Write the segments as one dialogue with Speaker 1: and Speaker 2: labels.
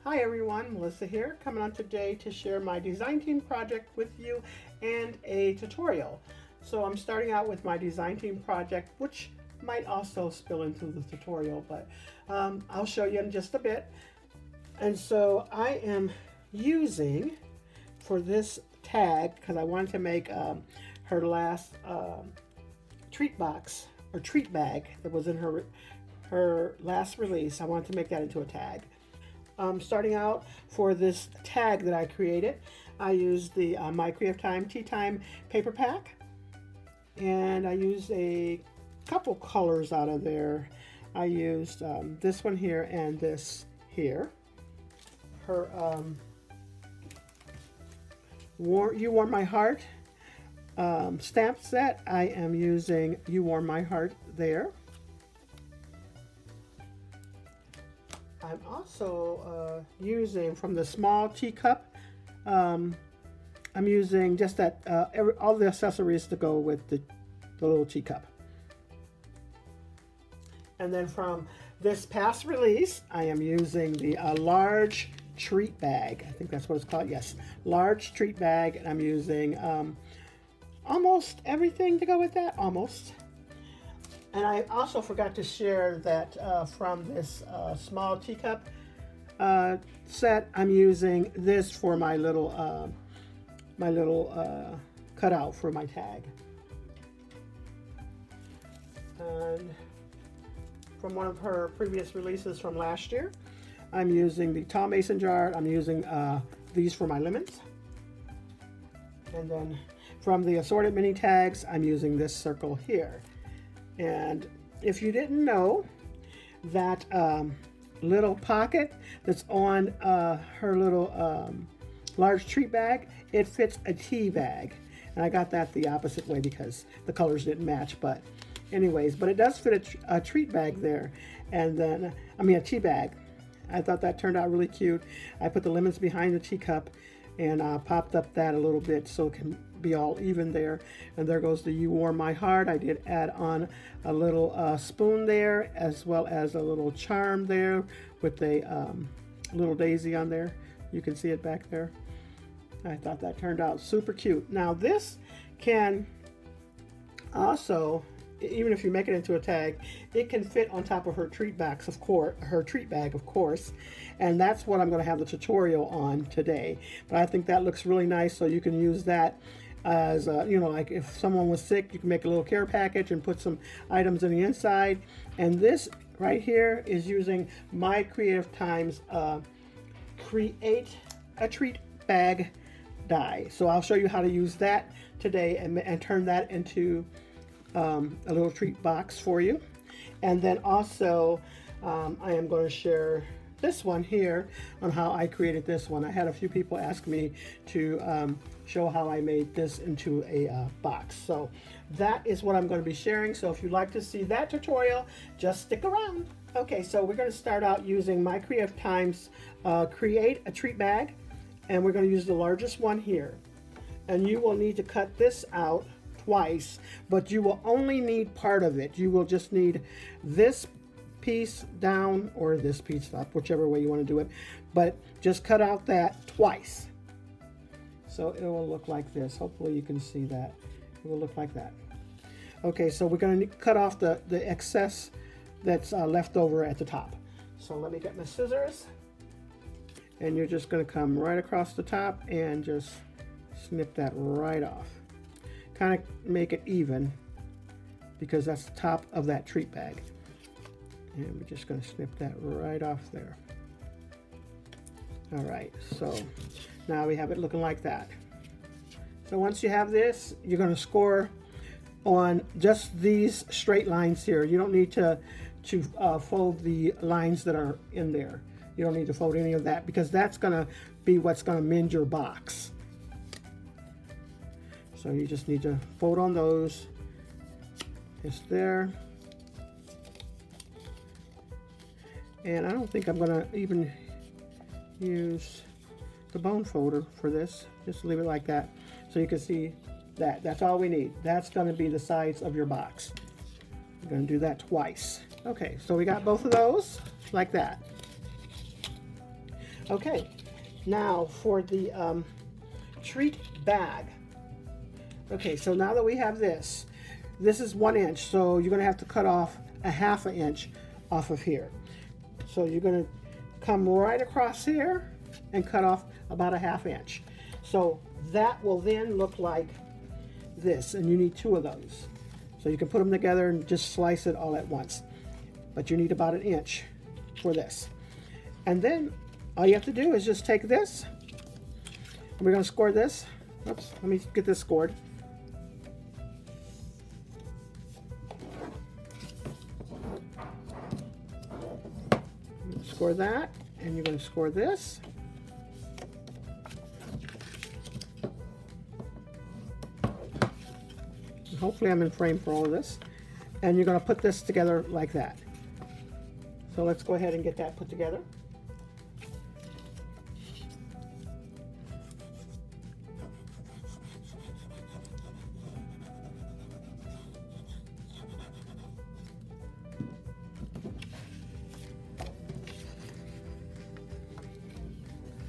Speaker 1: Hi everyone, Melissa here, coming on today to share my design team project with you and a tutorial. So I'm starting out with my design team project, which might also spill into the tutorial, but I'll show you in just a bit. And so I am using, for this tag, because I wanted to make her last treat box or treat bag that was in her last release. I wanted to make that into a tag. Starting out for this tag that I created, I used the My Creative Time Tea Time paper pack, and I used a couple colors out of there. I used this one here and this here. Her You Warm My Heart stamp set, I am using You Warm My Heart there. I'm also using from the small teacup. I'm using just that all the accessories to go with the little teacup. And then from this past release, I am using the large treat bag. I think that's what it's called. Yes, large treat bag. And I'm using almost everything to go with that. Almost. And I also forgot to share that from this small teacup set, I'm using this for my little cutout for my tag. And from one of her previous releases from last year, I'm using the tall mason jar. I'm using these for my lemons. And then from the assorted mini tags, I'm using this circle here. And if you didn't know, that little pocket that's on her little large treat bag, it fits a tea bag. And I got that the opposite way because the colors didn't match. But anyways, but it does fit a treat bag there. And then, a tea bag. I thought that turned out really cute. I put the lemons behind the teacup and popped up that a little bit so it can be all even there. And there goes the You Warm My Heart. I did add on a little spoon there, as well as a little charm there with a little daisy on there. You can see it back there. I thought that turned out super cute. Now this can also, even if you make it into a tag, it can fit on top of her treat bags, of course, and that's what I'm going to have the tutorial on today. But I think that looks really nice, so you can use that as like if someone was sick, you can make a little care package and put some items in the inside. And this right here is using My Creative Time's Create a Treat Bag die. So I'll show you how to use that today and turn that into a little treat box for you. And then also I am going to share this one here on how I created this one. I had a few people ask me to show how I made this into a box. So that is what I'm going to be sharing. So if you'd like to see that tutorial, just stick around. Okay, so we're going to start out using My Creative Time's Create a Treat Bag, and we're going to use the largest one here. And you will need to cut this out twice, but you will only need part of it. You will just need this piece down or this piece up, whichever way you want to do it, but just cut out that twice. So it will look like this. Hopefully you can see that. It will look like that. Okay, so we're going to cut off the excess that's left over at the top. So let me get my scissors, and you're just going to come right across the top and just snip that right off. Kind of make it even because that's the top of that treat bag. And we're just going to snip that right off there. All right, so now we have it looking like that. So once you have this, you're going to score on just these straight lines here. You don't need to fold the lines that are in there. You don't need to fold any of that because that's going to be what's going to mend your box. So you just need to fold on those. It's there. And I don't think I'm going to even use the bone folder for this. Just leave it like that so you can see that. That's all we need. That's going to be the size of your box. I'm going to do that twice. Okay, so we got both of those like that. Okay, now for the treat bag. Okay, so now that we have this, this is 1 inch, so you're going to have to cut off a 1/2 inch off of here. So you're going to come right across here and cut off about a 1/2 inch. So that will then look like this, and you need 2 of those. So you can put them together and just slice it all at once. But you need about 1 inch for this. And then all you have to do is just take this, and we're going to score this. Oops, let me get this scored. Score that, and you're going to score this. And hopefully I'm in frame for all of this. And you're going to put this together like that. So let's go ahead and get that put together.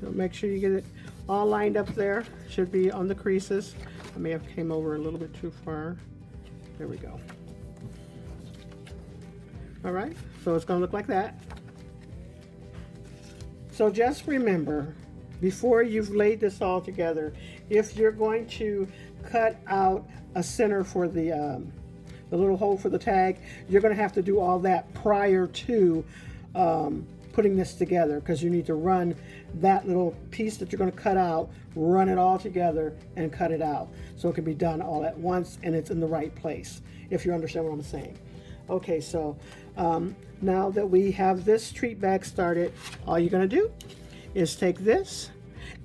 Speaker 1: So make sure you get it all lined up there. Should be on the creases. I may have came over a little bit too far. There we go. All right, so it's going to look like that. So just remember, before you've laid this all together, if you're going to cut out a center for the little hole for the tag, you're going to have to do all that prior to putting this together, because you need to run that little piece that you're going to cut out, run it all together and cut it out, so it can be done all at once and it's in the right place, if you understand what I'm saying. Okay, so now that we have this treat bag started, all you're going to do is take this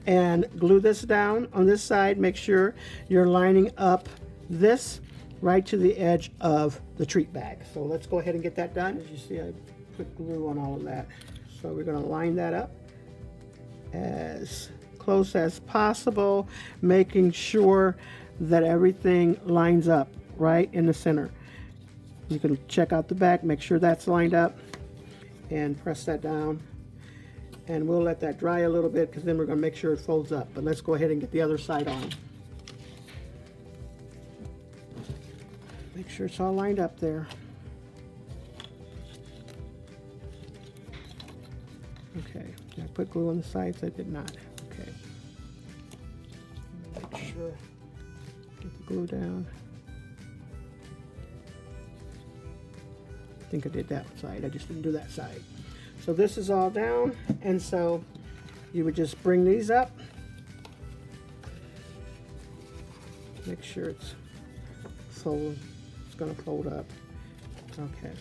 Speaker 1: and glue this down on this side. Make sure you're lining up this right to the edge of the treat bag. So let's go ahead and get that done. As you see, I put glue on all of that. So we're going to line that up as close as possible, making sure that everything lines up right in the center. You can check out the back, make sure that's lined up, and press that down. And we'll let that dry a little bit, because then we're going to make sure it folds up. But let's go ahead and get the other side on. Make sure it's all lined up there. Okay, did I put glue on the sides? I did not. Okay. Make sure, get the glue down. I think I did that side, I just didn't do that side. So this is all down, and so you would just bring these up. Make sure it's fold, it's gonna fold up. Okay.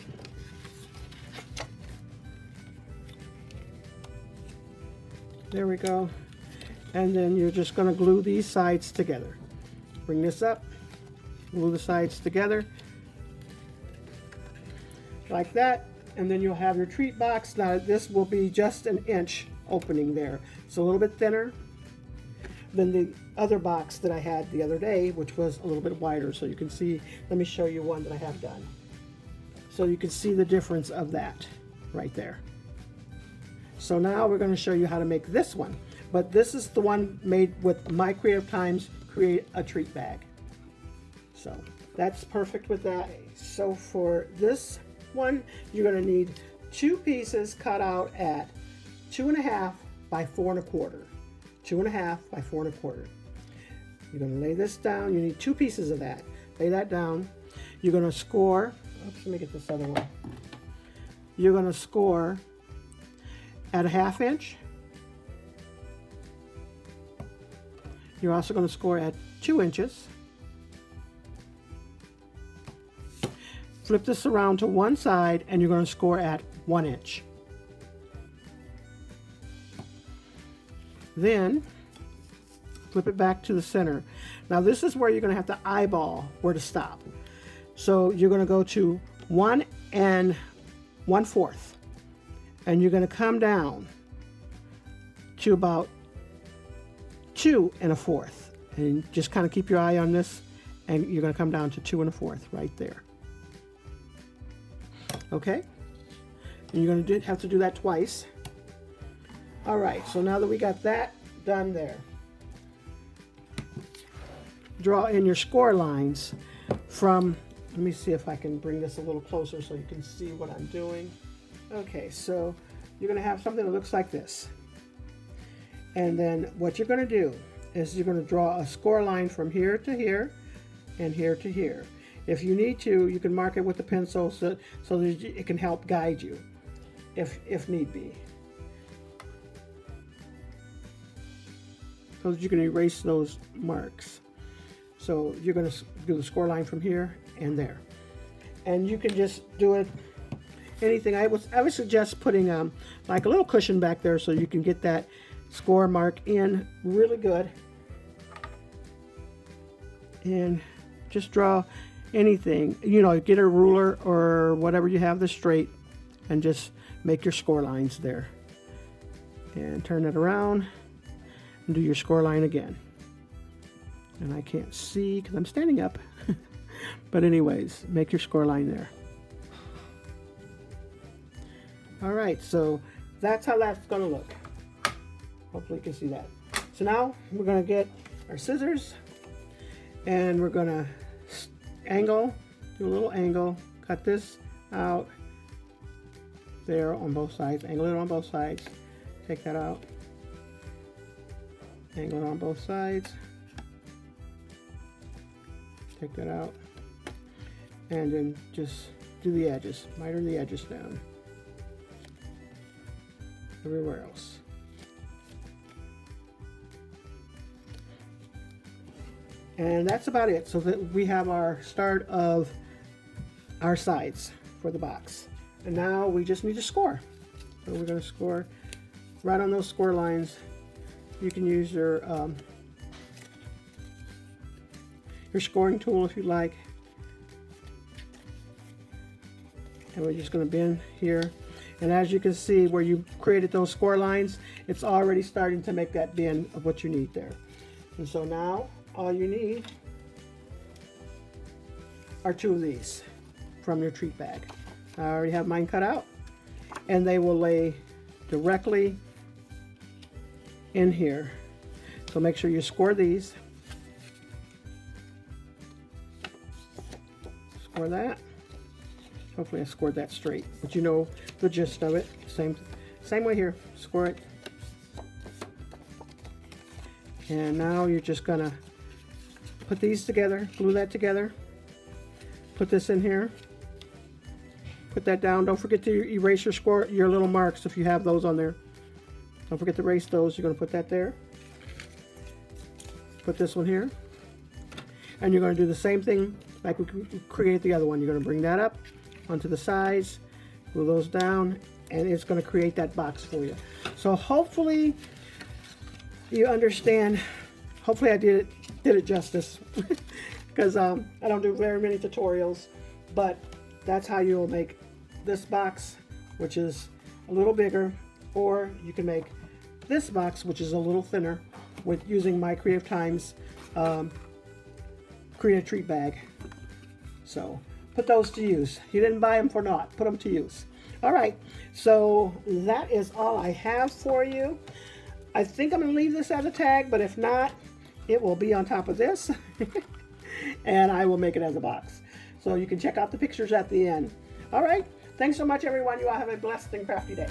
Speaker 1: There we go. And then you're just going to glue these sides together. Bring this up, glue the sides together like that, and then you'll have your treat box. Now this will be just 1 inch opening there. It's a little bit thinner than the other box that I had the other day, which was a little bit wider. So you can see, let me show you one that I have done. So you can see the difference of that right there. So now we're going to show you how to make this one. But this is the one made with My Creative Times Create a Treat Bag. So that's perfect with that. So for this one, you're going to need 2 pieces cut out at 2.5 by 4 1/4. 2.5 by 4 1/4. You're going to lay this down. You need 2 pieces of that. Lay that down. You're going to score. Oops, let me get this other one. You're going to score at a 1/2 inch. You're also going to score at 2 inches. Flip this around to one side, and you're going to score at 1 inch. Then flip it back to the center. Now this is where you're going to have to eyeball where to stop. So you're going to go to 1 1/4, and you're going to come down to about 2 1/4, and just kind of keep your eye on this, and you're going to come down to 2 1/4 right there. Okay, and you're going to have to do that twice. All right, so now that we got that done there, draw in your score lines from, let me see if I can bring this a little closer so you can see what I'm doing. Okay, so you're going to have something that looks like this. And then what you're going to do is you're going to draw a score line from here to here and here to here. If you need to, you can mark it with a pencil so that it can help guide you if need be. So that you can erase those marks. So you're going to do the score line from here and there. And you can just do it anything. I would suggest putting like a little cushion back there so you can get that score mark in really good. And just draw anything. You know, get a ruler or whatever you have that's straight and just make your score lines there. And turn it around and do your score line again. And I can't see because I'm standing up. But anyways, make your score line there. All right, so that's how that's gonna look. Hopefully you can see that. So now we're gonna get our scissors and we're gonna angle, do a little angle, cut this out there on both sides, angle it on both sides, take that out, angle it on both sides, take that out, and then just do the edges, miter the edges down everywhere else. And that's about it. So that we have our start of our sides for the box. And now we just need to score. So we're going to score right on those score lines. You can use your scoring tool if you like. And we're just going to bend here. And as you can see where you created those score lines, it's already starting to make that bend of what you need there. And so now all you need are 2 of these from your treat bag. I already have mine cut out and they will lay directly in here. So make sure you score these. Score that. Hopefully I scored that straight, but you know the gist of it. Same way here, score it. And now you're just gonna put these together, glue that together, put this in here, put that down. Don't forget to erase your little marks if you have those on there. Don't forget to erase those. You're gonna put that there. Put this one here. And you're gonna do the same thing like we created the other one. You're gonna bring that up onto the sides, glue those down, and it's going to create that box for you. So hopefully you understand. Hopefully I did it justice because I don't do very many tutorials, but that's how you'll make this box, which is a little bigger, or you can make this box, which is a little thinner, with using my Creative Times Creative Treat Bag. So put those to use. You didn't buy them for naught. Put them to use. All right, so that is all I have for you. I think I'm going to leave this as a tag, but if not, it will be on top of this. And I will make it as a box. So you can check out the pictures at the end. All right, thanks so much, everyone. You all have a blessed and crafty day.